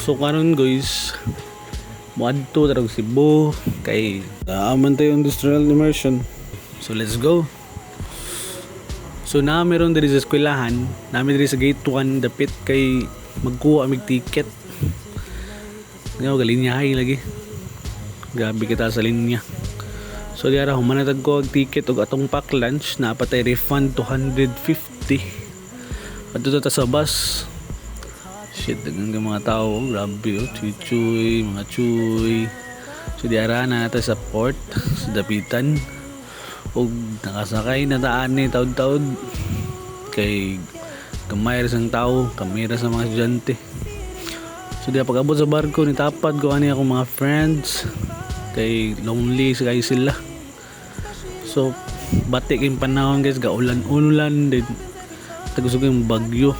So karon guys, muadto tarog Cebu kay naaman tayo industrial immersion. So let's go. So na meron diri sa eskwelahan, namin diri sa gate 1 dapit kay magkuha mig ticket. Ngaw galinyahay lagi. Grabe kita sa linya. So diara humanatag ko og ticket og atong pack lunch na patay refund 250. Adto ta sa bus. Shit, dagang mga tao, grabe oh, chuy, mga chuy. So diara na natin sa port, sa dapitan. Og nakasakay na taan ni taud-taud. Kay kamay ra sang tao, kamera sa mga estudyante. So diya pag-abot sa barko ni tapad ko ani ako mga friends. Kay lonely sa kayo sila. So batik yung panahon guys, gaulan-ulan din. Tagusog yung bagyo.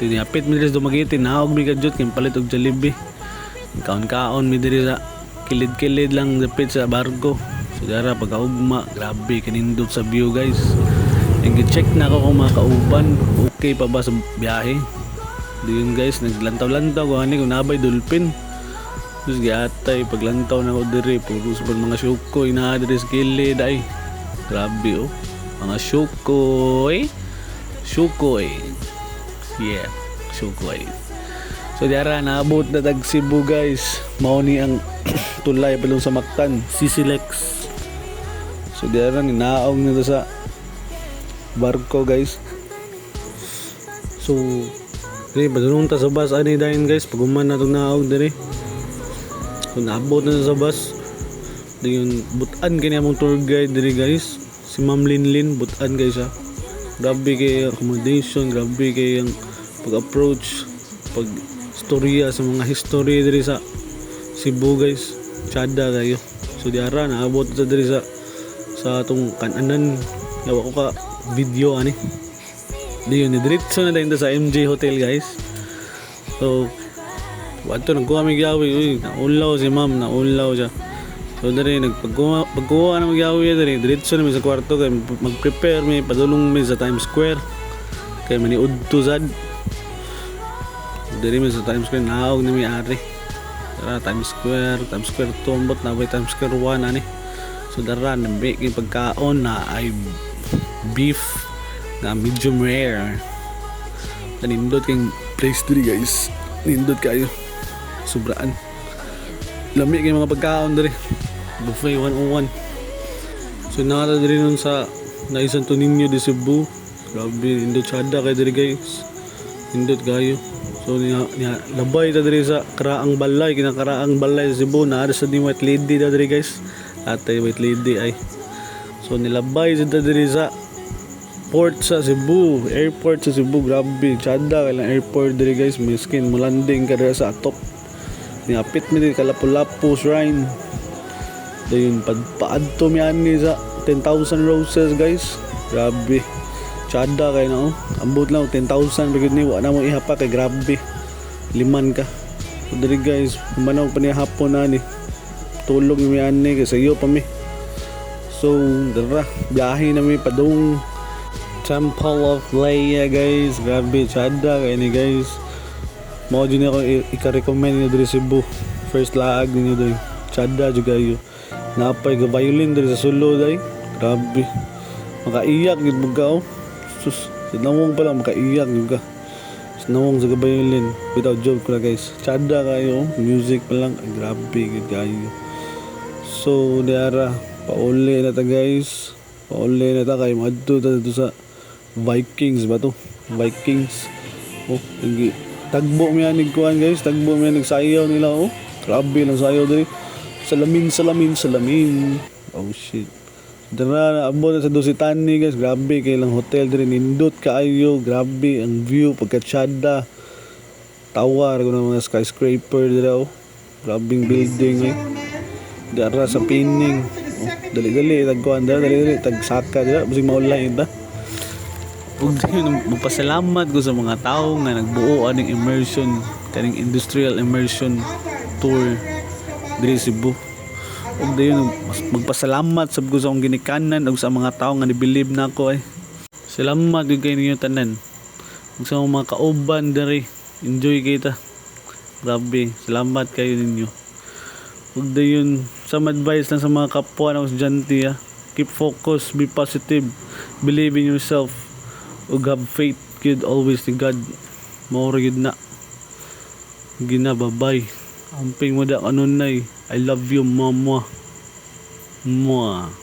Tinapit mi diri sa Dumaguete, naog mi kadjot kay palit og Jollibee. Kaon-kaon mi diri sa kilid-kilid lang dapit sa barko. So dara pagkaugma, grabe kanindot sa view guys. And check na ako kung mga kauban, okay pa ba sa biyahe. Diyon guys, naglantaw-lantaw ko ani kung nabay dolphin. Tapos giatay paglantaw na ko diri, puro sa mga syukoy na diri sa kilid ay. Grabe oh, mga syukoy. Syukoy. Yeah, syukoy. So diara naabot na tag Cebu guys. Mao ni ang tulay palong sa Mactan, Sisilex. So diara ni naog nito sa barko guys. So diri padulong ta sa bus ani dayon guys, paguman na tong naog diri. So naabot na sa bus. Dayon butan kini among tour guide diri guys. Si Ma'am Linlin butan guys ha. Grabe kay accommodation, grabe kay ang pag-approach, pag-storya sa mga history diri sa Cebu guys. Tsada kayo. So diara naabot ta diri sa atong kananan. Yawa ko ka video ani. Diyon ni diretso na tayo sa MJ Hotel guys. So wato nagkuha mig yawi, uy, naulaw si ma'am, naulaw siya. So diri pagkuha na magyawi diri, diretso na mi sa kwarto kay mag-prepare mi padulong mi sa Times Square. Kay maniud to sad. Diri mi sa Times Square naog na mi ari. Tara Times Square 2 ambot na by Times Square 1 ani. So dara nambi kay pagkaon na ay beef na medium rare. Nanindot kay place diri guys. Nindot kayo. Sobraan. Lami kay mga pagkaon diri. Buffet 101. So nara diri nun sa Naisan Toninho de Cebu. Grabe, indot tsada kay diri guys. Indot kayo. So niya labay ta diri sa Karaang Balay, kinakaraang balay sa Cebu, naa sa di White Lady ta diri guys. Atay White Lady ay. So nilabay sa diri sa port sa Cebu, airport sa Cebu. Grabe, tsada kay lang airport diri guys. Miskin mo landing ka diri sa atop. Niapit mi diri Lapu-Lapu Shrine. Dayon paadto mi ani sa 10,000 roses guys. Grabe. Tsada kay na oh. Ambot lang 10,000 bigod ni wa na mo ihapa kay grabe. Liman ka. So diri guys, manaw pa ni hapon na ni. Tulog mi ani kay sayo pa mi. So dara, biyahe na mi padung Temple of Leia guys. Grabe, tsada kay ni guys. Mao din ako ika-recommend niyo diri Cebu. First laag niyo diri. Tsada juga yo. Napay ga violin diri sa Sulu day. Grabe. Makaiyak gid bugaw. Sus, sinawong pa lang makaiyak juga. Sinawong sa violin. Without joke ko guys. Tsada kayo, music pa lang. Ay, grabe gid kayo. So diara pauli na ta guys. Pauli na ta kay madto ta dito sa Vikings ba to? Vikings. Oh, tagbo mi anig kuan guys, tagbo mi anig sayaw nila oh. Grabe lang sayaw diri. Salamin. Oh shit. Dara na abot na sa Dositani guys. Grabe kay lang hotel diri, nindot kaayo. Grabe ang view pagkatsada. Tawar ko ng mga skyscraper diri oh. Grabing building eh. Dara sa Pining. Oh, dali tagkuan dara, dali tagsaka dira bisig maulay ta. Ug magpasalamat ko sa mga tao nga nagbuo aning immersion, kaning industrial immersion tour diri Cebu. Ug dayon magpasalamat sab ko sa akong ginikanan ug sa mga tao nga ni-believe nako ay. Salamat gyud kay ninyo tanan. Ug sa mga kauban diri, enjoy kita. Grabe, salamat kayo ninyo. Huwag na yun, some advice lang sa mga kapwa na estudyante ha. Keep focus, be positive, believe in yourself, ug have faith kid always ni God. Maura yun na. Gina, bye-bye. Amping mo da kanunay. I love you, mama. Mwah.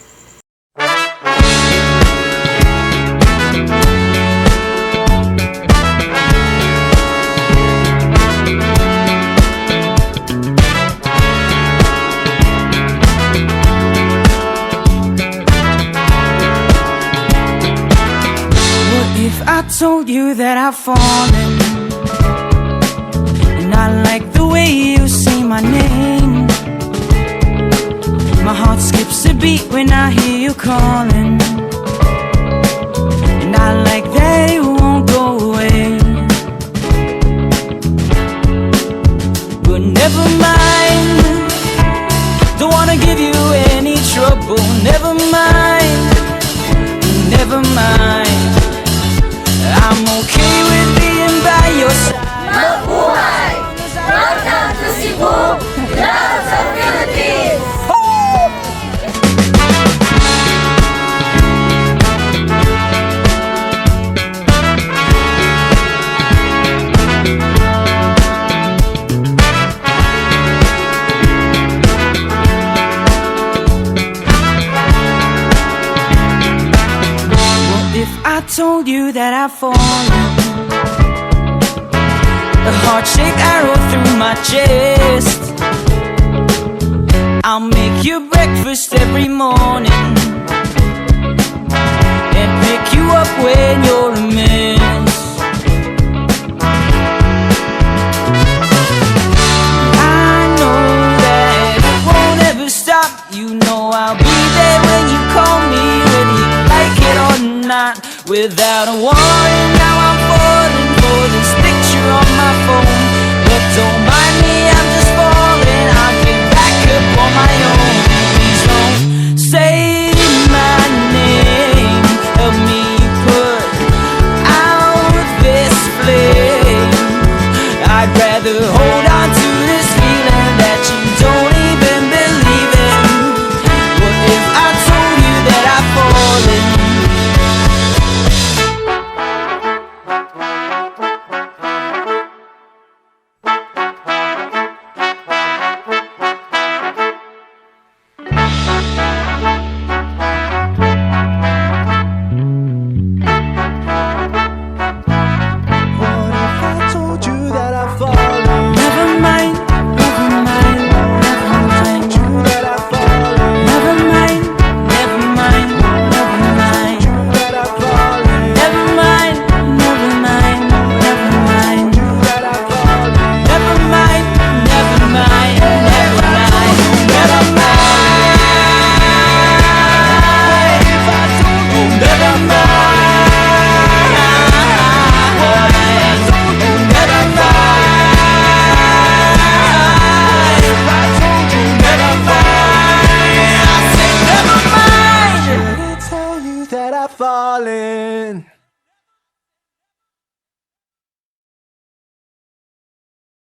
If I told you that I've fallen, and I like the way you say my name, my heart skips a beat when I hear you calling, and I like that it won't go away. But never mind, don't wanna give you any trouble. Never mind, never mind, I'm okay with being by your side. Mabuhay! Welcome to Cebu! Love the Philippines! If I told you that I've fallen, a heart-shaped arrow through my chest, I'll make you breakfast every morning and pick you up when you're a mess. I know that it won't ever stop. You know I'll be there when you call me, whether you like it or not. Without a warning, now I'm falling for this picture on my phone. But don't mind me, I'm just falling. I'll get back up on my own. Please don't say my name. Help me put out this flame. I'd rather hold on to